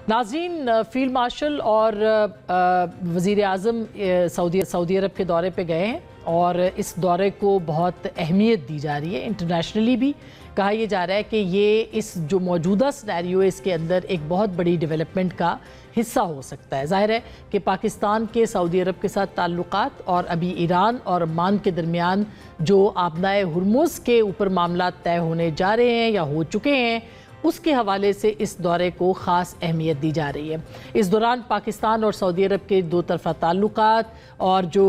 नाज़रीन, field marshal और वज़ीर आज़म सऊदी अरब के दौरे पे गए हैं और इस दौरे को बहुत अहमियत दी जा रही है। इंटरनेशनली भी कहा यह जा रहा है कि ये इस जो मौजूदा सिनेरियो है इसके अंदर एक बहुत बड़ी डेवलपमेंट का हिस्सा हो सकता है। ज़ाहिर है कि पाकिस्तान के सऊदी अरब के साथ ताल्लुकात और अभी ईरान और ओमान के दरमियान जो आबनाए हुर्मुज़ के ऊपर मामला तय होने जा रहे हैं या हो चुके हैं, उसके हवाले से इस दौरे को ख़ास अहमियत दी जा रही है। इस दौरान पाकिस्तान और सऊदी अरब के दो तरफ़ा ताल्लुकात और जो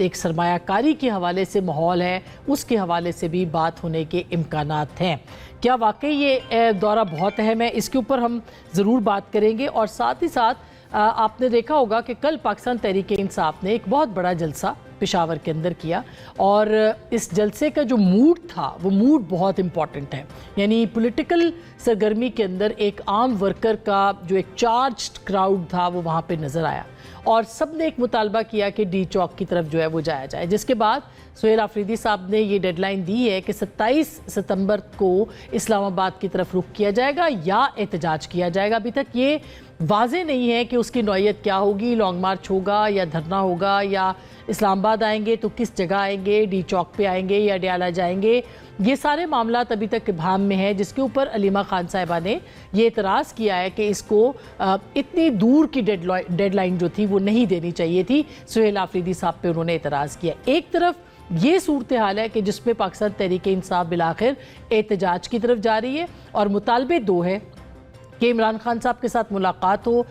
एक सरमायाकारी के हवाले से माहौल है उसके हवाले से भी बात होने के इम्कानात हैं। क्या वाकई ये दौरा बहुत अहम है, इसके ऊपर हम ज़रूर बात करेंगे। और साथ ही साथ आपने देखा होगा कि कल पाकिस्तान तहरीक इंसाफ ने एक बहुत बड़ा जलसा पेशावर के अंदर किया और इस जलसे का जो मूड था वो मूड बहुत इम्पॉर्टेंट है। यानी पॉलिटिकल सरगर्मी के अंदर एक आम वर्कर का जो एक चार्ज्ड क्राउड था वो वहाँ पे नज़र आया और सब ने एक मुतालबा किया कि डी चौक की तरफ जो है वो जाया जाए, जिसके बाद सुहेल आफरीदी साहब ने ये डेडलाइन दी है कि 27 सितंबर को इस्लामाबाद की तरफ रुख किया जाएगा या एहतजाज किया जाएगा। अभी तक ये वाज़े नहीं है कि उसकी नौयत क्या होगी, लॉन्ग मार्च होगा या धरना होगा या इस्लामाबाद आएंगे तो किस जगह आएंगे, डी चौक पे आएंगे या डयाला जाएंगे। ये सारे मामला अभी तक इब्हाम में है, जिसके ऊपर अलीमा खान साहिबा ने ये एतराज़ किया है कि इसको इतनी दूर की डेडलाइन जो थी वो नहीं देनी चाहिए थी। सुहेल आफरीदी साहब पे उन्होंने एतराज़ किया। एक तरफ ये सूरत हाल है कि जिसमें पाकिस्तान तहरीक इंसाफ बिलाखिर एहतजाज की तरफ जा रही है और मुतालबे दो है कि इमरान खान साहब के साथ मुलाकात हो,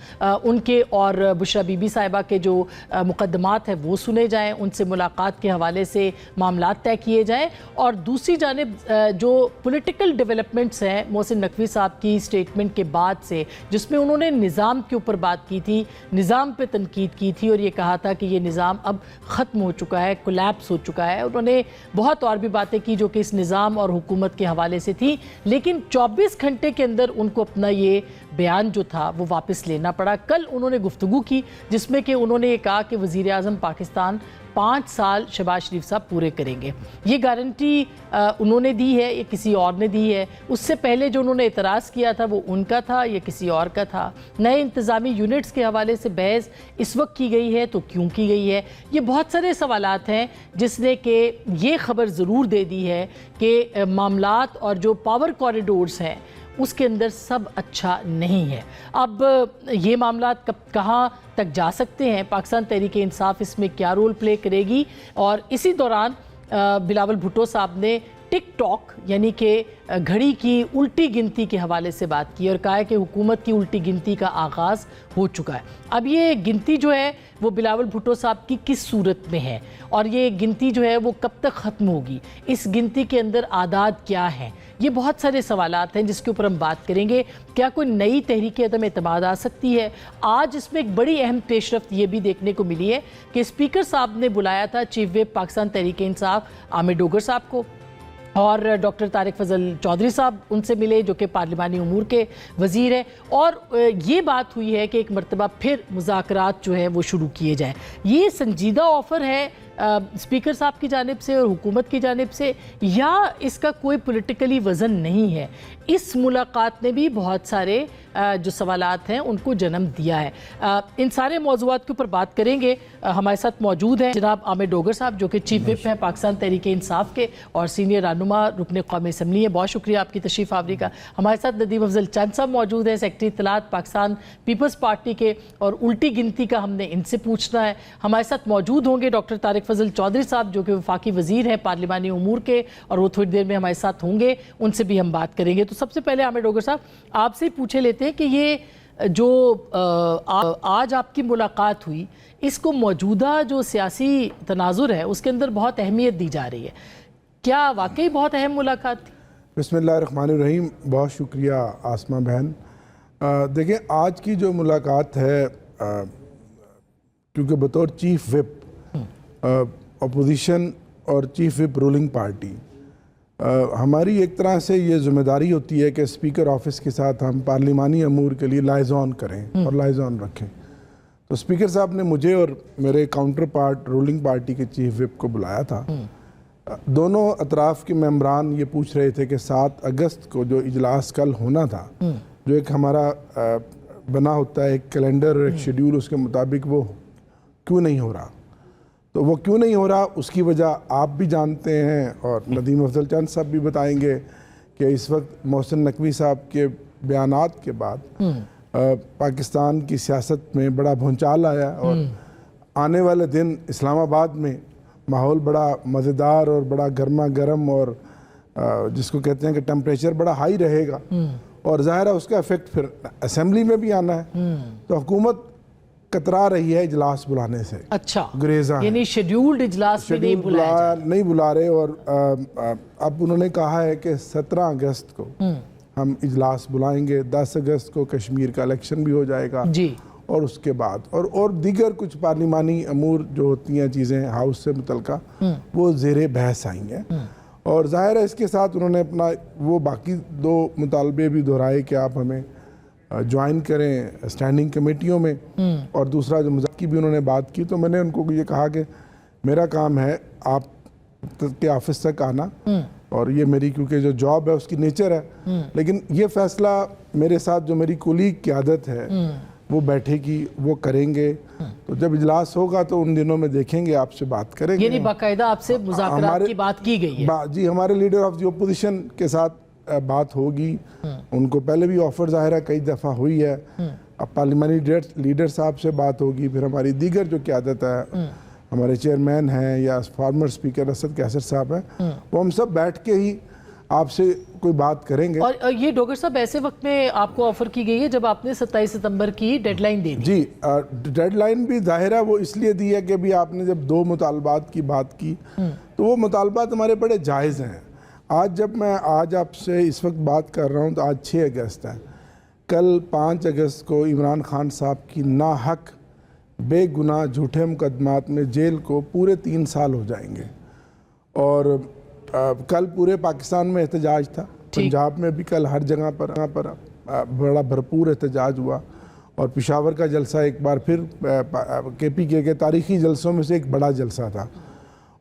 उनके और बुशरा बीबी साहिबा के जो मुकदमात हैं वो सुने जाएं, उनसे मुलाकात के हवाले से मामलात तय किए जाएं। और दूसरी जानिब जो पॉलिटिकल डेवलपमेंट्स हैं मोहसिन नकवी साहब की स्टेटमेंट के बाद से, जिसमें उन्होंने निज़ाम के ऊपर बात की थी, निज़ाम पे तनकीद की थी और ये कहा था कि ये निज़ाम अब ख़त्म हो चुका है, कोलैप्स हो चुका है। उन्होंने बहुत और भी बातें की जो कि इस निज़ाम और हुकूमत के हवाले से थी, लेकिन 24 घंटे के अंदर उनको अपना ये बयान जो था वो वापस लेना पड़ा। कल उन्होंने गुफ्तगू की जिसमें कि उन्होंने ये कहा कि वज़ीर आज़म पाकिस्तान 5 साल शहबाज शरीफ साहब पूरे करेंगे। ये गारंटी उन्होंने दी है, ये किसी और ने दी है? उससे पहले जो उन्होंने एतराज़ किया था वो उनका था या किसी और का था? नए इंतज़ामी यूनिट्स के हवाले से बहस इस वक्त की गई है तो क्यों की गई है? ये बहुत सारे सवालात हैं जिसने कि ये खबर ज़रूर दे दी है कि मामलात और जो पावर कॉरिडोर्स हैं उसके अंदर सब अच्छा नहीं है। अब ये मामलात कब कहाँ तक जा सकते हैं, पाकिस्तान तहरीक इंसाफ इसमें क्या रोल प्ले करेगी? और इसी दौरान बिलावल भुट्टो साहब ने टिकटॉक यानी कि घड़ी की उल्टी गिनती के हवाले से बात की और कहा है कि हुकूमत की उल्टी गिनती का आगाज़ हो चुका है। अब ये गिनती जो है वो बिलावल भुट्टो साहब की किस सूरत में है और ये गिनती जो है वो कब तक ख़त्म होगी, इस गिनती के अंदर आदाद क्या हैं? ये बहुत सारे सवालात हैं जिसके ऊपर हम बात करेंगे। क्या कोई नई तहरीक अदम एतमाद आ सकती है? आज इसमें एक बड़ी अहम पेशरफ्त ये भी देखने को मिली है कि स्पीकर साहब ने बुलाया था चीफ व्हिप पाकिस्तान तहरीक इंसाफ आमिर डोगर साहब को और डॉक्टर तारिक फजल चौधरी साहब उनसे मिले जो कि पार्लिमानी उमूर के वज़ीर हैं और ये बात हुई है कि एक मरतबा फिर मुज़ाकरात जो है वो शुरू किए जाएँ। ये संजीदा ऑफ़र है स्पीकर साहब की जानिब से और हुकूमत की जानिब से, या इसका कोई पॉलिटिकली वज़न नहीं है? इस मुलाकात ने भी बहुत सारे जो सवालात हैं उनको जन्म दिया है। इन सारे मौज़ूआत के ऊपर बात करेंगे। हमारे साथ मौजूद हैं जनाब आमिर डोगर साहब जो कि चीफ व्हिप हैं पाकिस्तान तहरीक इंसाफ के और सीनियर रहनुमा रुकन कौमी असम्बली है। बहुत शुक्रिया आपकी तशरीफ़ आवरी का। हमारे साथ नदीम अफजल चंद साहब मौजूद हैं, सेक्रेटरी इत्तलात पाकिस्तान पीपल्स पार्टी के, और उल्टी गिनती का हमने इनसे पूछना है। हमारे साथ मौजूद होंगे डॉक्टर तारिक फजल चौधरी साहब जो कि वफाकी वज़ीर हैं पार्लिमानी उमूर के और वो थोड़ी देर में हमारे साथ होंगे, उनसे भी हम बात करेंगे। तो सबसे पहले आमिर डोगर साहब आपसे पूछे लेते हैं कि ये जो आज आपकी मुलाकात हुई, इसको मौजूदा जो सियासी तनाजुर है उसके अंदर बहुत अहमियत दी जा रही है, क्या वाकई बहुत अहम मुलाकात थी? बिस्मिल्लाहिर्रहमानिर्रहीम। बहुत शुक्रिया आसमा बहन। देखिए आज की जो मुलाकात है, क्योंकि बतौर चीफ व्हिप अपोजिशन और चीफ व्हिप रूलिंग पार्टी, हमारी एक तरह से ये ज़िम्मेदारी होती है कि स्पीकर ऑफिस के साथ हम पार्लिमानी अमूर के लिए लाइज़ॉन करें और लाइज़ॉन रखें। तो स्पीकर साहब ने मुझे और मेरे काउंटर पार्ट रूलिंग पार्टी के चीफ व्हिप को बुलाया था। दोनों अतराफ़ के मेंबरान ये पूछ रहे थे कि 7 अगस्त को जो इजलास कल होना था, जो एक हमारा बना होता है एक कैलेंडर और एक शेड्यूल, उसके मुताबिक वो क्यों नहीं हो रहा। तो वो क्यों नहीं हो रहा उसकी वजह आप भी जानते हैं और नदीम अफजल चंद साहब भी बताएंगे कि इस वक्त मोहसिन नकवी साहब के बयानात के बाद पाकिस्तान की सियासत में बड़ा भूचाल आया और आने वाले दिन इस्लामाबाद में माहौल बड़ा मज़ेदार और बड़ा गर्मा गर्म और जिसको कहते हैं कि टेम्परेचर बड़ा हाई रहेगा और ज़ाहिर है उसका इफेक्ट फिर असेंबली में भी आना है। तो हुकूमत कतरा रही है इजलास बुलाने से। अच्छा, गुरेजा यानी शेड्यूल्ड इजलास में नहीं बुला रहे और अब उन्होंने कहा है कि 17 अगस्त को हम इजलास बुलाएंगे, 10 अगस्त को कश्मीर का इलेक्शन भी हो जाएगा जी, और उसके बाद और दीगर कुछ पार्लिमानी अमूर जो होती हैं चीज़ें हाउस से मुतल्का वो ज़ेरे बहस आई हैं। और ज़ाहिर है इसके साथ उन्होंने अपना वो बाकी 2 मुतालबे भी दोहराए कि आप हमें ज्वाइन करें स्टैंडिंग कमेटियों में, और दूसरा जो मज़ाक की भी उन्होंने बात की। तो मैंने उनको ये कहा कि मेरा काम है आप के ऑफिस तक आना और ये मेरी क्योंकि जो जॉब है उसकी नेचर है, लेकिन ये फैसला मेरे साथ जो मेरी कुलीग की आदत है वो बैठेगी, वो करेंगे। तो जब इजलास होगा तो उन दिनों में देखेंगे, आपसे बात करेंगे। यानी बाकायदा आपसे मुज़ाकरात की बात की गई है? जी, हमारे लीडर ऑफ द ओपोजिशन के साथ बात होगी। उनको पहले भी ऑफर ज़ाहिर है कई दफ़ा हुई है। अब पार्लियामानी लीडर साहब से बात होगी, फिर हमारी दीगर जो क़यादत है, हमारे चेयरमैन हैं या फॉर्मर स्पीकर असद कैसर साहब हैं, वो हम सब बैठ के ही आपसे कोई बात करेंगे। और ये डॉक्टर साहब ऐसे वक्त में आपको ऑफर की गई है जब आपने 27 सितंबर की डेडलाइन दे दी? जी, डेडलाइन भी ज़ाहिर है वो इसलिए दी है कि अभी आपने जब 2 मुतालबात की बात की तो वो मुतालबात हमारे बड़े जायज़ हैं। आज आपसे इस वक्त बात कर रहा हूँ तो आज 6 अगस्त है। कल 5 अगस्त को इमरान खान साहब की नाहक बेगुनाह झूठे मुकदमात में जेल को पूरे 3 साल हो जाएंगे। और कल पूरे पाकिस्तान में एहतजाज था, पंजाब में भी कल हर जगह पर बड़ा भरपूर एहतजाज हुआ और पेशावर का जलसा एक बार फिर KPK के तारीखी जलसों में से एक बड़ा जलसा था।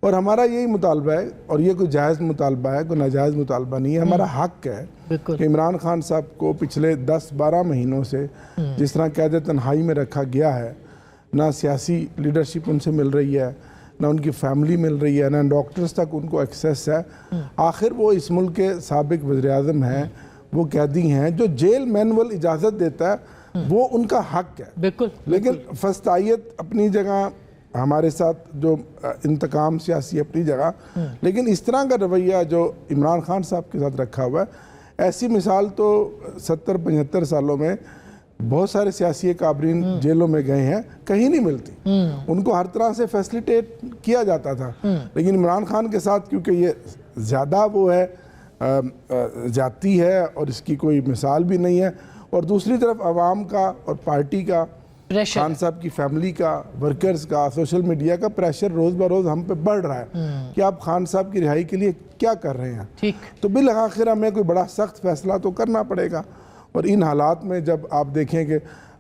और हमारा यही मुतालबा है, और ये कोई जायज़ मुतालबा है, कोई नाजायज़ मुतालबा नहीं है। हमारा हक है कि इमरान खान साहब को पिछले 10-12 महीनों से जिस तरह कैद तन्हाई में रखा गया है, ना सियासी लीडरशिप उनसे मिल रही है, ना उनकी फैमिली मिल रही है, ना डॉक्टर्स तक उनको एक्सेस है। आखिर वो इस मुल्क के साबिक वज़ीर-ए-आज़म हैं, वो कैदी हैं, जो जेल मैनुअल इजाज़त देता है वो उनका हक है। बिल्कुल। लेकिन फस्तायत अपनी जगह, हमारे साथ जो इंतकाम सियासी अपनी जगह, लेकिन इस तरह का रवैया जो इमरान खान साहब के साथ रखा हुआ है, ऐसी मिसाल तो 70-75 सालों में बहुत सारे सियासी काबरीन जेलों में गए हैं, कहीं नहीं मिलती। उनको हर तरह से फैसिलिटेट किया जाता था, लेकिन इमरान खान के साथ क्योंकि ये ज़्यादा वो है, जाती है और इसकी कोई मिसाल भी नहीं है। और दूसरी तरफ आवाम का और पार्टी का, खान साहब की फैमिली का, वर्कर्स का, सोशल मीडिया का प्रेशर रोज़ ब रोज़ हम पे बढ़ रहा है कि आप खान साहब की रिहाई के लिए क्या कर रहे हैं। ठीक, तो बिल आखिर हमें कोई बड़ा सख्त फैसला तो करना पड़ेगा। और इन हालात में जब आप देखें कि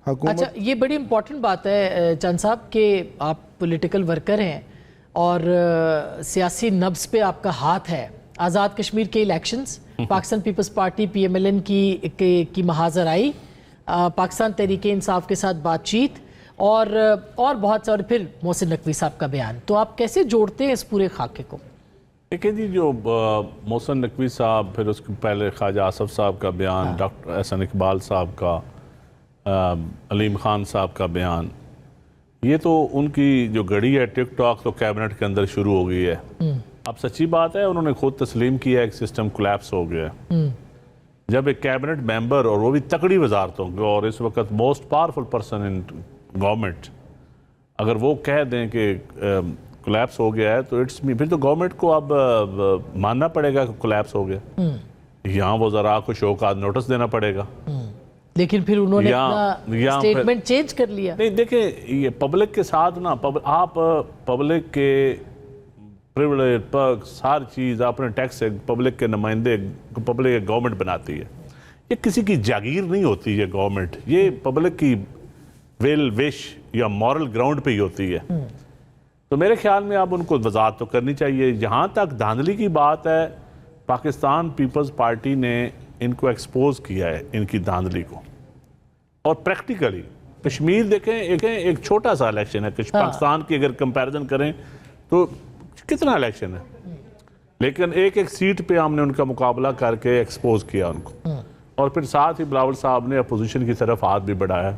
हुकूमत, अच्छा, ये बड़ी इंपॉर्टेंट बात है चंद साहब कि आप पॉलिटिकल वर्कर हैं और सियासी नब्ज़ पे आपका हाथ है। आज़ाद कश्मीर के elections, Pakistan peoples party PMLN की महाजर आई, पाकिस्तान तहरीक इंसाफ के साथ बातचीत और बहुत सारे, फिर मोहसिन नकवी साहब का बयान। तो आप कैसे जोड़ते हैं इस पूरे खाके को? देखिए जी, जो मोहसिन नकवी साहब, फिर उसके पहले ख्वाजा आसफ साहब का बयान, डॉक्टर एहसन इकबाल साहब का, अलीम खान साहब का बयान, ये तो उनकी जो घड़ी है टिकटॉक तो कैबिनेट के अंदर शुरू हो गई है। अब सच्ची बात है, उन्होंने खुद तस्लीम किया है कि सिस्टम कोलैप्स हो गया है। जब एक कैबिनेट मेंबर, और वो भी तकड़ी वजारतों के, और इस वक्त most powerful person in government, अगर वो कह दें कि कोलैप्स हो गया है तो इट्स मी, फिर तो गवर्नमेंट को अब मानना पड़ेगा कि कोलैप्स हो गया। यहाँ वो ज़रा को शो का नोटिस देना पड़ेगा। लेकिन फिर उन्होंने अपना स्टेटमेंट चेंज कर लिया। नहीं, देखिए, ये पब्लिक के साथ ना, आप पब्लिक के प्रिविलेज पर सारी चीज़ अपने टैक्स से पब्लिक के नुमाइंदे, पब्लिक गवर्नमेंट बनाती है। ये किसी की जागीर नहीं होती है गवर्नमेंट, ये पब्लिक की वेल विश या मॉरल ग्राउंड पे ही होती है। तो मेरे ख्याल में अब उनको वजाहत तो करनी चाहिए। जहाँ तक धांधली की बात है, पाकिस्तान पीपल्स पार्टी ने इनको एक्सपोज किया है, इनकी धांधली को। और प्रैक्टिकली कश्मीर देखें, एक छोटा सा इलेक्शन है। पाकिस्तान की अगर कंपैरिजन करें तो कितना इलेक्शन है, लेकिन एक एक सीट पे हमने उनका मुकाबला करके एक्सपोज किया उनको। और फिर साथ ही बिलावल साहब ने अपोजिशन की तरफ हाथ भी बढ़ाया,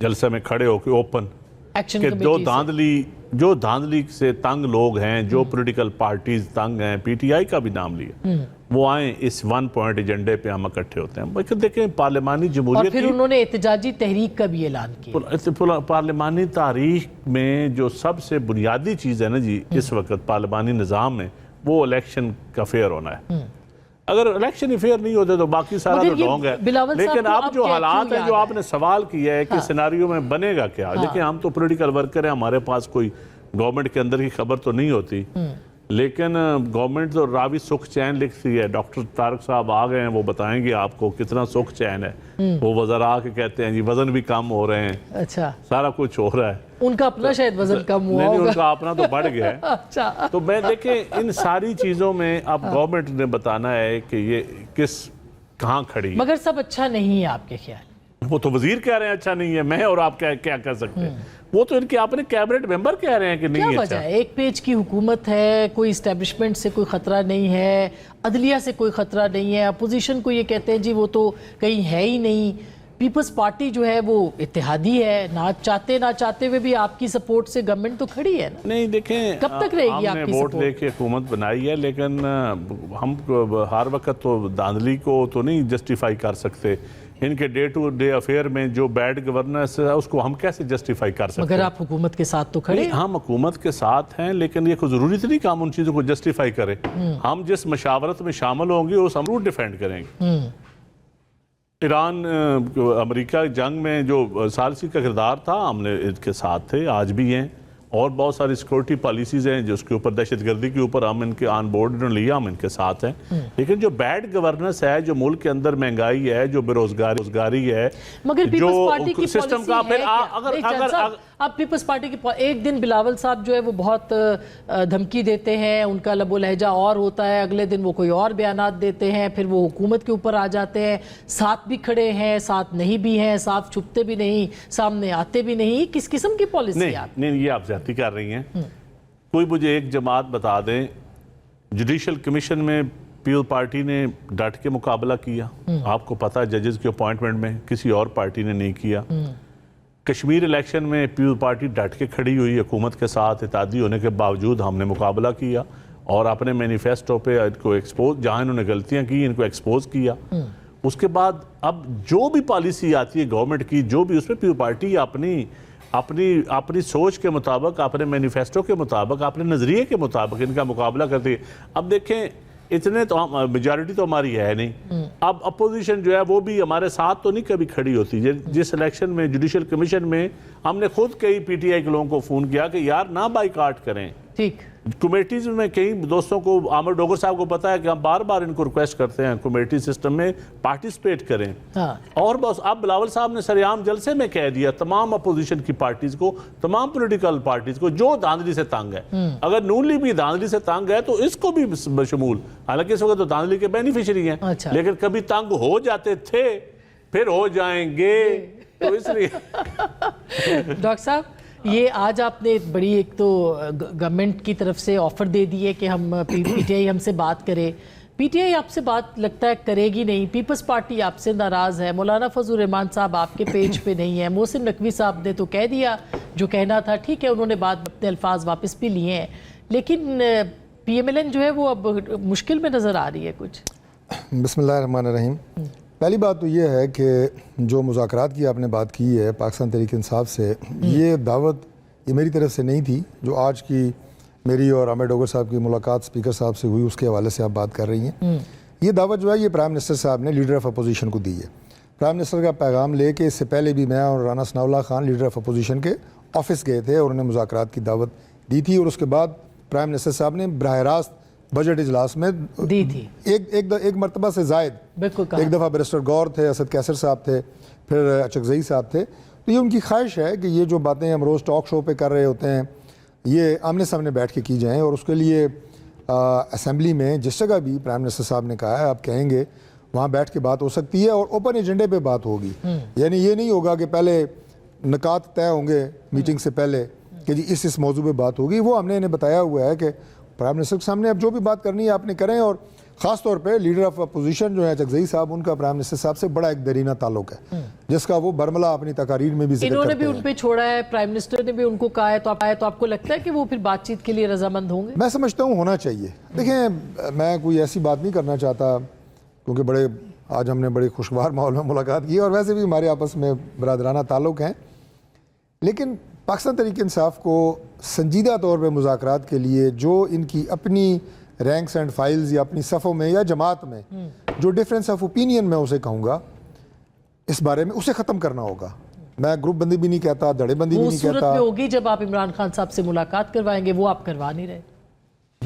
जलसे में खड़े होकर ओपन एक्शन कि कमेटी जो धांधली से तंग लोग हैं, जो पॉलिटिकल पार्टीज तंग हैं, पीटीआई का भी नाम लिया, वो आए इस 1 पॉइंट एजेंडे पे हम इकट्ठे होते हैं। देखें पार्लिमानी और जमहूरियत फिर उन्होंने एहतजाजी तहरीक का भी ऐलान किया। पार्लिमानी तारीख में जो सबसे बुनियादी चीज़ है ना जी इस वक्त पार्लिमानी निज़ाम में, वो इलेक्शन का फेयर होना है। अगर इलेक्शन ही फेयर नहीं होते तो बाकी सारा तो ढोंग है। लेकिन अब जो हालात है, जो आपने सवाल किया है कि सिनारियो में बनेगा क्या, देखिए हम तो पॉलिटिकल वर्कर हैं, हमारे पास कोई गवर्नमेंट के अंदर की खबर तो नहीं होती, लेकिन गवर्नमेंट तो रावी सुख चैन लिखती है। डॉक्टर तारक साहब आ गए हैं, वो बताएंगे आपको कितना सुख चैन है। वो वज़रा आके कहते हैं जी वजन भी कम हो रहे हैं, अच्छा सारा कुछ हो रहा है। उनका अपना शायद वजन कम हुआ नहीं, होगा। उनका अपना तो बढ़ गया है। अच्छा, तो मैं देखें इन सारी चीज़ों में अब गवर्नमेंट ने बताना है कि ये कहाँ खड़ी है। मगर सब अच्छा नहीं है आपके ख्याल? वो तो वजीर कह रहे हैं अच्छा नहीं है, मैं और आप क्या कर सकते हैं? वो तो इनके अपने कैबिनेट मेंबर कह रहे हैं कि नहीं है। क्या वजह है? एक पेज की हुकूमत है, कोई इस्टेब्लिशमेंट से कोई ख़तरा नहीं है, अदलिया से कोई ख़तरा नहीं है, अपोजिशन को ये कहते हैं जी वो तो कहीं है ही नहीं। पीपल्स पार्टी जो है वो इत्तेहादी है, ना चाहते हुए भी आपकी सपोर्ट से गवर्नमेंट तो खड़ी है ना। नहीं देखें, कब तक रहेगी आपकी हमने वोट लेके हुकूमत बनाई है, लेकिन हम हर वक्त तो धांधली को तो नहीं जस्टिफाई कर सकते। इनके डे टू डे अफेयर में जो बैड गवर्नेंस है उसको हम कैसे जस्टिफाई कर सकते हैं? मगर आप हुकूमत के साथ तो खड़े हैं। हम हुकूमत के साथ हैं, लेकिन ये कोई ज़रूरी तो नहीं कि हम उन चीज़ों को जस्टिफाई करें। हम जिस मशावरत में शामिल होंगे वो हम रूट डिफेंड करेंगे। ईरान अमेरिका जंग में जो सालसी का किरदार था, हमने इसके साथ थे, आज भी हैं। और बहुत सारी सिक्योरिटी पॉलिसीज़ हैं जिसके ऊपर दहशतगर्दी के ऊपर हम इनके ऑन बोर्ड लिया, हम इनके साथ हैं। लेकिन जो बैड गवर्नेंस है, जो मुल्क के अंदर महंगाई है, जो बेरोजगारी है, मगर जो पार्टी की सिस्टम का फिर अगर आप पीपल्स पार्टी की एक दिन बिलावल साहब जो है वो बहुत धमकी देते हैं, उनका लबो लहजा और होता है, अगले दिन वो कोई और बयानात देते हैं, फिर वो हुकूमत के ऊपर आ जाते हैं, साथ भी खड़े हैं, साथ नहीं भी हैं, साफ छुपते भी नहीं, सामने आते भी नहीं। किस किस्म की पॉलिसी है? नहीं, ये आप ज्यादती कर रही हैं। कोई मुझे एक जमात बता दें, जुडिशल कमीशन में पीपल पार्टी ने डट के मुकाबला किया। आपको पता है जजेस के अपॉइंटमेंट में किसी और पार्टी ने नहीं किया। कश्मीर इलेक्शन में पीपल पार्टी डट के खड़ी हुई, हुकूमत के साथ इत्तेहादी होने के बावजूद हमने मुकाबला किया और अपने मैनिफेस्टो पे इनको एक्सपोज, जहाँ इन्होंने गलतियाँ की इनको एक्सपोज किया। उसके बाद अब जो भी पॉलिसी आती है गवर्नमेंट की, जो भी उसमें पीपल पार्टी अपनी सोच के मुताबिक, अपने मैनिफेस्टो के मुताबिक, अपने नज़रिए के मुताबिक इनका मुकाबला करती है। अब देखें इतने तो मेजॉरिटी तो हमारी है नहीं। अब अपोजिशन जो है वो भी हमारे साथ तो नहीं कभी खड़ी होती। जिस इलेक्शन में जुडिशल कमीशन में हमने खुद कई पीटीआई के लोगों को फ़ोन किया कि यार ना बाइकाट करें। ठीक, कमेटीज में कई दोस्तों को, आमिर डोगर साहब को पता है कि हम बार बार इनको रिक्वेस्ट करते हैं कमेटी सिस्टम में पार्टिसिपेट करें। हाँ। और बस अब बिलावल साहब ने सरेआम जलसे में कह दिया तमाम अपोजिशन की पार्टीज को, तमाम पॉलिटिकल पार्टीज को जो धांधली से तंग है, अगर नून लीग भी धांधली से तंग है तो इसको भी बशमूल, हालांकि इस वक्त तो धांधली के बेनिफिशियरी हैं। अच्छा। लेकिन कभी तंग हो जाते थे, फिर हो जाएंगे, तो इसलिए डॉक्टर साहब ये आज आपने बड़ी एक तो गवर्नमेंट की तरफ से ऑफर दे दी है कि हम पीटीआई हमसे बात करे। पीटीआई आपसे बात लगता है करेगी नहीं, पीपल्स पार्टी आपसे नाराज़ है, मौलाना फजल रहमान साहब आपके पेज पे नहीं है, मोहसिन नकवी साहब ने तो कह दिया जो कहना था, ठीक है उन्होंने बात अपने अल्फाज वापस भी लिए हैं, लेकिन पीएमएलएन जो है वो अब मुश्किल में नज़र आ रही है कुछ। बिस्मिल्लाहिर्रहमानिर्रहीम। पहली बात तो ये है कि जो मुज़ाकरात की आपने बात की है पाकिस्तान तहरीक इंसाफ से, ये दावत ये मेरी तरफ से नहीं थी। जो आज की मेरी और आमिर डोगर साहब की मुलाकात स्पीकर साहब से हुई उसके हवाले से आप बात कर रही हैं। ये दावत जो है ये प्राइम मिनिस्टर साहब ने लीडर ऑफ अपोजिशन को दी है। प्राइम मिनिस्टर का पैगाम ले के इससे पहले भी मैं और Rana Sanaullah Khan leader of opposition के ऑफिस गए थे और उन्हें मुज़ाकरात की दावत दी थी। और उसके बाद प्राइम मिनिस्टर साहब ने बराह रास्त बजट इजलास में दी थी एक मरतबा से जायद, एक दफ़ा बैरिस्टर गौर थे, असद कैसर साहब थे, फिर अचकजई साहब थे। तो ये उनकी ख्वाहिश है कि ये जो बातें हम रोज़ टॉक शो पे कर रहे होते हैं ये आमने सामने बैठ के की जाएँ। और उसके लिए असेंबली में जिस जगह भी प्राइम मिनिस्टर साहब ने कहा है आप कहेंगे वहाँ बैठ के बात हो सकती है और ओपन एजेंडे पे बात होगी। यानी ये नहीं होगा कि पहले निकात तय होंगे मीटिंग से पहले कि जी इस मौजू पे बात होगी। वो हमने इन्हें बताया हुआ है कि प्राइम मिनिस्टर के सामने अब जो भी बात करनी है आपने करें, और ख़ास तौर पे लीडर ऑफ अपोजिशन जो है चकजई साहब, उनका प्राइम मिनिस्टर साहब से बड़ा एक दरीना ताल्लुक है, जिसका वो बरमला अपनी तकारीर में भी जिक्र इन्होंने करते भी हैं। उन पे छोड़ा है, प्राइम मिनिस्टर ने भी उनको कहा है, तो आपको लगता है कि वो फिर बातचीत के लिए रजामंद होंगे? मैं समझता हूँ होना चाहिए। देखें, मैं कोई ऐसी बात नहीं करना चाहता क्योंकि आज हमने बड़े खुशगवार माहौल में मुलाकात की और वैसे भी हमारे आपस में बरादराना ताल्लुक हैं, लेकिन पाकिस्तान तहरीक इंसाफ को संजीदा तौर पे मुज़ाकरात के लिए जो इनकी अपनी रैंक्स एंड फाइल्स या अपनी सफ़ों में या जमात में जो डिफरेंस ऑफ ओपिनियन मैं उसे कहूँगा इस बारे में, उसे ख़त्म करना होगा। मैं ग्रुप बंदी भी नहीं कहता, धड़ेबंदी भी वो नहीं सूरत कहता। में होगी जब आप इमरान खान साहब से मुलाकात करवाएंगे, वो आप करवा नहीं रहे।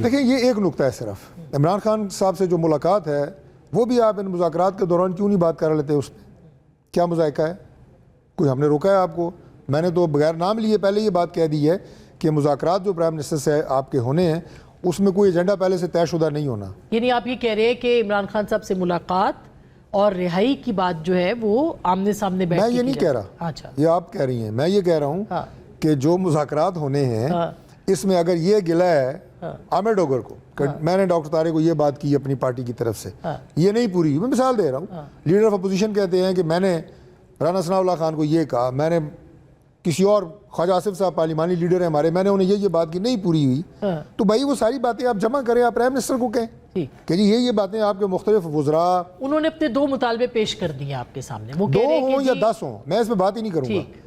देखिए, ये एक नुक्ता है सिर्फ। इमरान खान साहब से जो मुलाकात है वो भी आप इन मुज़ाकरात के दौरान क्यों नहीं बात कर लेते? उस पर क्या मुज़ायका है? कोई हमने रोका है आपको? मैंने तो बगैर नाम लिए पहले ये बात कह दी है कि मुज़ाकरात जो प्राइम मिनिस्टर से आपके होने हैं उसमें कोई एजेंडा पहले से तयशुदा नहीं होना। यानी आप ये कह रहे हैं कि इमरान खान साहब से मुलाकात और रिहाई की बात जो है वो आमने सामने बैठ मैं के ये की नहीं जाए। कह रहा, अच्छा, ये आप कह रही हैं। मैं ये कह रहा हूँ हाँ। कि जो मुज़ाकरात होने हैं हाँ। इसमें अगर ये गिला है आमिर डोगर को कि मैंने डॉक्टर तारिक को ये बात की अपनी पार्टी की तरफ से, ये नहीं पूरी हुई। मैं मिसाल दे रहा हूँ, लीडर ऑफ अपोजिशन कहते हैं कि मैंने राना सनाउल्लाह खान को ये कहा, मैंने किसी और ख्वाजा आसिफ साहब पार्लिमानी लीडर है हमारे, मैंने उन्हें ये बात की, नहीं पूरी हुई। तो भाई वो सारी बातें आप जमा करें, आप प्राइम मिनिस्टर को कहें ठीक। कि जी ये बातें आपके मुख्तलिफ वज़रा, उन्होंने अपने 2 मुतालबे पेश कर दिए आपके सामने। वो कह 2 रहे हैं हों कि या जी- 10 हों, मैं इसमें बात ही नहीं करूंगा। ठीक।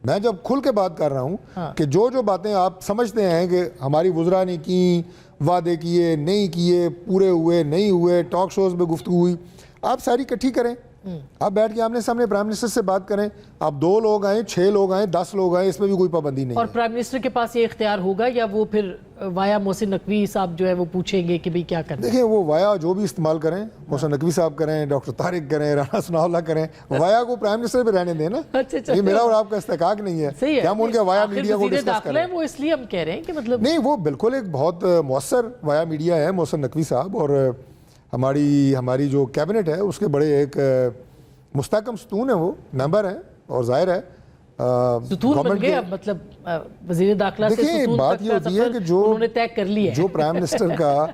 मैं जब खुल के बात कर रहा हूँ कि जो बातें आप समझते हैं कि हमारी वज़रा ने की, वादे किए नहीं किए, पूरे हुए नहीं हुए, टॉक शोज़ में गुफ्तगू हुई, आप सारी इकट्ठी करें, आप बैठ के आमने सामने प्राइम मिनिस्टर से बात करें। आप 2 लोग आए, 6 लोग आए, 10 लोग आए, इसमें भी कोई पाबंदी नहीं और है। प्राइम मिनिस्टर के पास ये इख्तियार होगा या वो फिर वाया मोहसिन नकवी साहब जो है वो पूछेंगे कि भाई क्या करना है? देखिए, वो वाया जो भी इस्तेमाल करें, मोहसिन नकवी साहब करें, डॉक्टर तारिक करें, राना सनाउल्लाह करें, वाया को प्राइम मिनिस्टर पे रहने दें ना। अच्छा, ये मेरा और आपका इस्तेकाक नहीं है सही है। कि हम उनके वाया आखिर मीडिया को वज़ीर डिस्कस दाखिला करें। है, वो इसलिए हम कह रहे हैं कि मतलब नहीं, वो बिल्कुल एक बहुत मौसर वाया मीडिया है मोहसिन नकवी साहब, और हमारी जो कैबिनेट है उसके बड़े एक मुस्तहकम सतून है, वो मेंबर हैं, और जाहिर है सुतून बन गवर्नमेंट गए के- अब, मतलब वज़ीर दाखिला से देखिए, सुतून बात तक ये का होती है सफर कि जो उन्होंने तय कर लिया है। जो प्राइम मिनिस्टर का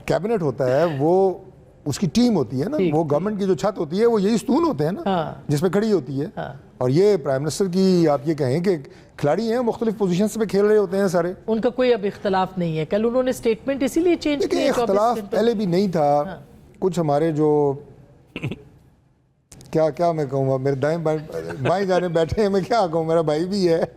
कैबिनेट होता है वो उसकी टीम होती है ना, ठीक, वो गवर्नमेंट की जो छत होती है वो यही सतून होते हैं ना, हाँ। जिसमें खड़ी होती है। और ये प्राइम मिनिस्टर की आप ये कहें कि खिलाड़ी हैं, मुख्तलिफ पोजीशंस पे खेल रहे होते हैं सारे। उनका कोई अब इख्तलाफ नहीं है। कल उन्होंने स्टेटमेंट इसीलिए चेंज देखिए, किया 24 इख्तलाफ घंटों पहले भी नहीं था। कुछ हमारे जो क्या मैं कहूँगा, मेरे बाएं जाने बैठे हैं, मैं क्या कहूँ, मेरा भाई भी है,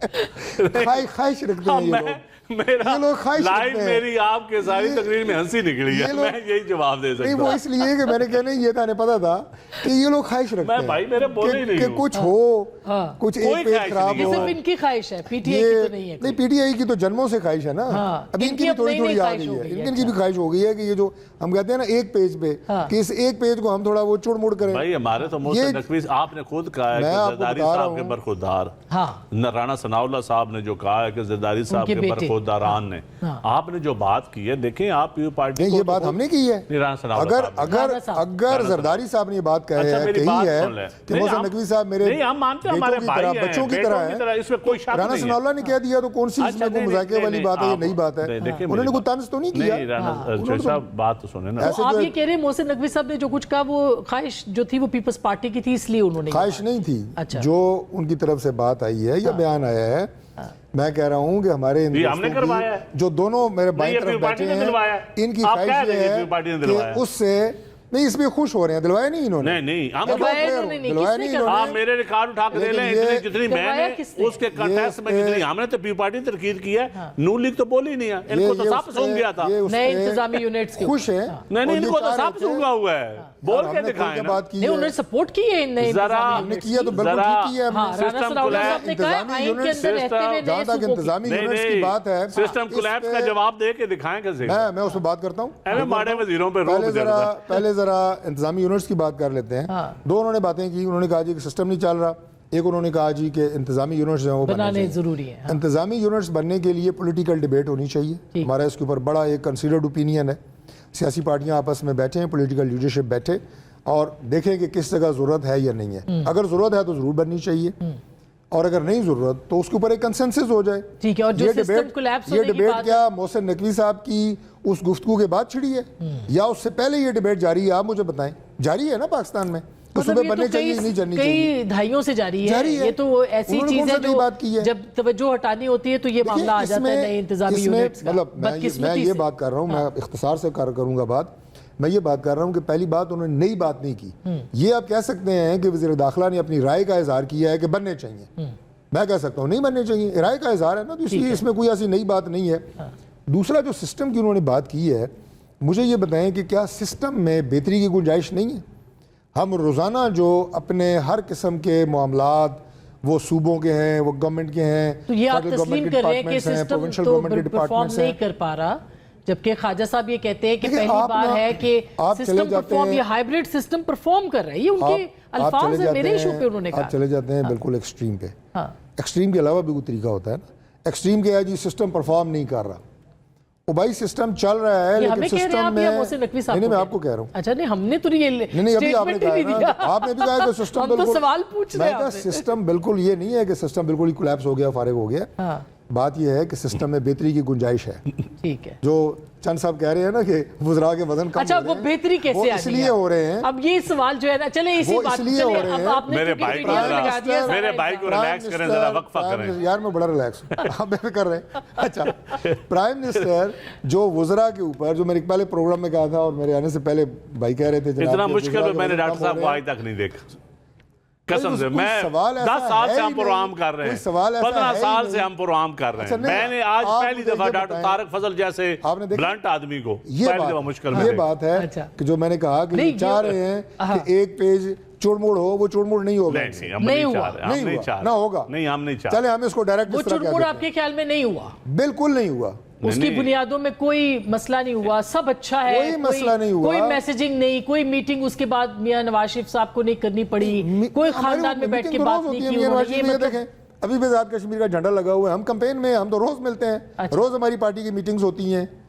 ख्वाहिश रखते हैं ये लोग। मेरा ये लोग ख्वाहिश लाइव रखते हैं। मेरी आपके सारी ये- तकरीर में हंसी निकली ये है, लोग- मैं यही जवाब दे नहीं, सकता वो हूँ। इसलिए कि मैंने कहना ये था, पता था कि ये लोग ख्वाहिश रखते मैं हैं भाई, मेरे बोले ही नहीं कि हूँ। कुछ हो, कुछ कोई एक पेज ख्वाहिश खराब नहीं ये है। हो। सिर्फ इनकी ख्वाहिश है, पीटीआई ये की तो नहीं है नहीं, पीटीआई की तो जन्मों से ख्वाहिश है ना। हाँ, अभी इनकी इनकी भी अब थोड़ी नई-नई थोड़ी आ ख्वाहिश गई हो है, गई है। इनकी भी ख्वाहिश हो गई है कि ये जो हम कहते हैं ना एक पेज पे, कि इस एक पेज को हम थोड़ा वो चुड़ मुड़ करें। भाई हमारे तो मोहसिन ये- नकवी, आपने खुद कहा है मैं कि आपको जरदारी बता रहा साहब के हूँ। बरखुरदार, हाँ, राणा सनाउल्लाह साहब ने जो कहा है कि जरदारी साहब उनके के बेटे। बरखुरदारान ने, हाँ। आपने जो बात की है, देखें आप ये पार्टी नहीं, को ये तो बात खुद- हमने की है। नहीं, राणा सनाउल्लाह अगर साहब ने। अगर राणा साहब। अगर जरदारी साहब ने ये बात अच्छा, मेरी कही बात है सुन ले। कि नहीं, मोहसिन हम- नकवी साहब मेरे नहीं, हम मानते हैं बेटों हमारे की भाई तरह, हैं, बच्चों की बेटों तरह की है। तरह, इसमें कोई शक राणा नहीं है। सनाउल्लाह ने कह दिया तो कौन सी अच्छा, इसमें कोई नहीं, मजाके नहीं, वाली नहीं, बात है? ये आप- नई बात है। नहीं, देखिए, उन्होंने मेरी कोई बात- तंज तो नहीं किया। नहीं, राणा उन्होंने जज तो- साहब बात तो सुने ना। ऐसे तो आप जो ये कह रहे हैं मोहसिन नकवी साहब ने जो कुछ कहा वो ख्वाहिश जो थी वो पीपल्स पार्टी की थी, इसलिए उन्होंने ये ख्वाहिश कहा। नहीं थी। अच्छा। जो उनकी तरफ से बात आई है या बयान आया है, मैं कह रहा हूँ कि हमारे इन ये हमने दोस्तों करवाया है। की जो दोनों मेरे बाईं ये तरफ पीपल पार्टी बैठे ने दिलवाया हैं, है। इनकी आप ख्वाहिश कह ये रहे हैं कि है पीपल पार्टी ने दिलवाया है। कि उससे नहीं, इसमें खुश हो रहे हैं। दिलवाया नहीं इन्होंने, नहीं नहीं, हम मैं दिलवाया बहुत clear इन्होंने हूँ, नहीं, दिलवाया किसने नहीं करवाया? आप इन्होंने। मेरे रिकॉर्ड उठा के दे लेकिन लें, ये- जितनी करवाया मैंने किसने? उसके कंटेस्ट में जितनी हमने तो पीपल पार्टी तरकीब की है, नून लीग तो बोली नहीं है, इनको तो साफ सूंघ गया था। नए इंतजामी यूनिट्स के खुश है। नहीं नहीं, इनको तो साफ सूंघा हुआ है, बोल के दिखाएं ना। बात की नहीं, है। उन्होंने सपोर्ट की है इन नए जरा इंतजामी हमने यूनिट्स किया तो की। बिल्कुल जरा- ठीक किया हाँ, हमने। राणा सिस्टम सनाउल्लाह को साहब ने कहा इंतजामी आइन के यूनिट्स अंदर रहते हुए जहाँ नए तक सूबों की। इंतजामी नहीं यूनिट्स की बात है, सिस्टम इस कोलैप्स का पे- जवाब दे के दिखाएं कैसे। मैं उस पर बात करता हूँ। अरे माड़े वजीरों पे रोक पहले जरा इंतजामी यूनिट्स की बात कर लेते हैं। हाँ। दो उन्होंने बातें की। उन्होंने कहा जी कि सिस्टम नहीं चल रहा, एक उन्होंने कहा जी कि इंतजामी यूनिट्स जो हैं वो बनने बनाने चाहिए। जरूरी है। हाँ। इंतजामी यूनिट्स बनने के लिए पॉलिटिकल डिबेट होनी चाहिए। ठीक। हमारा इसके ऊपर बड़ा एक कंसीडर्ड ओपिनियन है। सियासी पार्टियां आपस में बैठे हैं, पॉलिटिकल लीडरशिप बैठे, और देखें कि किस जगह ज़रूरत है या नहीं है। अगर ज़रूरत है तो ज़रूर बननी चाहिए, और अगर नहीं ज़रूरत तो उसके ऊपर एक कंसेंसस हो जाए। ठीक है, और जो सिस्टम कोलैप्स होने की डिबेट बात क्या मोहसिन नकवी साहब की उस गुफ्तगू के बाद छिड़ी है या उससे पहले ये डिबेट जारी है? आप मुझे बताएं। जारी है ना पाकिस्तान में, तो मतलब सुबह ये बनने तो चाहिए नहीं जाननी चाहिए? कई दहाइयों से जारी जारी है। ये तो ऐसी उन्होंने चीज कौन है सा नई जो बात की है? जब तवज्जो हटानी होती है तो ये मामला आ जाता है नए इंतजामी यूनिट्स का। मतलब मैं बदकिस्मती ये से। बात कर रहा हूँ, मैं इख्तिसार से करूँगा बात। मैं ये बात कर रहा हूँ कि पहली बात उन्होंने नई बात नहीं की। ये आप कह सकते हैं कि वज़ीर दाखिला ने अपनी राय का इजहार किया है कि बनने चाहिए। मैं कह सकता हूँ नहीं बनने चाहिए, राय का इजहार है ना, तो इसलिए इसमें कोई ऐसी नई बात नहीं है। दूसरा जो सिस्टम की उन्होंने बात की है, मुझे ये बताएं कि क्या सिस्टम में बेहतरी की गुंजाइश नहीं है? हम रोज़ाना जो अपने हर किस्म के मामलात, वो सूबों के हैं, वो गवर्नमेंट के हैं, तो ये आप फेडरल तस्लीम गवर्नमेंट कर रहे हैं कि डिपार्टमेंट्स हैं, सिस्टम प्रोविंशियल तो गवर्नमेंट के परफॉर्म डिपार्टमेंट्स नहीं हैं। कर पा रहा, जबकि ख्वाजा साहब ये कहते हैं कि देखिए, पहली आप बार ना- है कि आप चले सिस्टम जाते परफॉर्म, हैं- ये हाइब्रिड सिस्टम परफॉर्म कर रहा है, ये उनके आप अल्फाज चले है, मेरे जाते इशू हैं- पे उन्होंने आप कहा। चले जाते हैं बिल्कुल एक्सट्रीम पे। हाँ। एक्सट्रीम के अलावा भी कोई तरीका होता है ना। एक्सट्रीम क्या है जी, सिस्टम परफॉर्म नहीं कर रहा। वो भाई सिस्टम चल रहा है ये लेकिन हमें कह रहे हैं सिस्टम आप या में मोहसिन नकवी साहब नहीं, को मैं कह आपको कह रहा हूँ। अच्छा, नहीं हमने तो ये नहीं नहीं, अभी आपने स्टेटमेंट ही नहीं कहा दिया। ना, आपने भी कहा कि सिस्टम हम तो बिल्कुल, सवाल पूछ रहे हैं मैं कहा आपसे। सिस्टम बिल्कुल ये नहीं है कि सिस्टम बिल्कुल ही कोलैप्स हो गया, फारिग हो गया। हाँ, बात यह है कि सिस्टम में बेहतरी की गुंजाइश है। ठीक है। जो चंद साहब कह रहे हैं ना कि वुज़रा के वजन कम अच्छा, हो रहे वो हैं, बेहतरी कैसे वो आ रही इसलिए है? हो रहे हैं। अब ये सवाल जो है ना, चले इसी वो बात इसलिए चले, हो रहे अब हैं। आपने मेरे चूंकि भाई मीडिया में लगा दिया सारा मेरे भाई को इल्जाम। रिलैक्स करें, जरा वक्फा करें। यार मैं बड़ा रिलैक्स हूँ, आप बेफिक्र रहे। अच्छा, प्राइम मिनिस्टर जो वुज़रा के ऊपर, जो मेरे पहले प्रोग्राम में कहा था और मेरे आने से पहले भाई कह रहे थे जनाब इतना कि मुश्किल वुज़रा में के मैंने वज़न डॉक्टर कम साहब हो को रहे आज हैं। तक नहीं देखा कसम से। कोई मैं सवाल ऐसा 10 साल है से ही हम प्रोग्राम नहीं। कर रहे कोई हैं, सवाल ऐसा 15 है ही साल नहीं। से हम प्रोग्राम कर रहे अच्छा, हैं। नहीं, मैंने आज आप पहली मुझे दफा ये डॉक्टर बताएं। तारक फजल जैसे आपने देखा? ब्लंट आदमी को ये पहली दफा मुश्किल में ये देखा। बात है अच्छा। कि जो मैंने कहा कि नहीं, ये चाह ये- रहे हैं हाँ। कि एक पेज चुड़मुड़ हो, वो चुड़मुड़ नहीं होगा। नहीं, हम नहीं नहीं हुआ, चाह रहे, हम नहीं नहीं हुआ, चाह रहे। ना होगा। नहीं, हम नहीं चाह रहे। चले हम इसको डायरेक्ट वो इस तरह कह चुड़मुड़ देते आपके ख्याल में नहीं हुआ? हैं। बिल्कुल नहीं हुआ। उसकी नहीं। बुनियादों में कोई मसला नहीं हुआ, सब अच्छा है, कोई मसला नहीं हुआ। कोई मैसेजिंग नहीं, कोई मीटिंग उसके बाद मियां नवाज शरीफ साहब को नहीं करनी पड़ी, कोई हमारी खानदान में बैठ के मीटिंग बात रोज नहीं होती है, की मियां नवाज उन्होंने, ये शरीफ, ये मतलब देखें अभी भी आजाद कश्मीर का झंडा लगा हुआ है। हम कैंपेन में, हम तो रोज मिलते हैं, अच्छा। रोज हमारी पार्टी की मीटिंग्स होती हैं।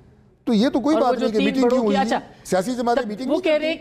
तो ये तो कोई और वो बात जो नहीं कि तीन मीटिंग बड़ों क्यों की- हुई। अच्छा, सियासी जमातें तब मीटिंग वो नहीं कह करती। रहे हैं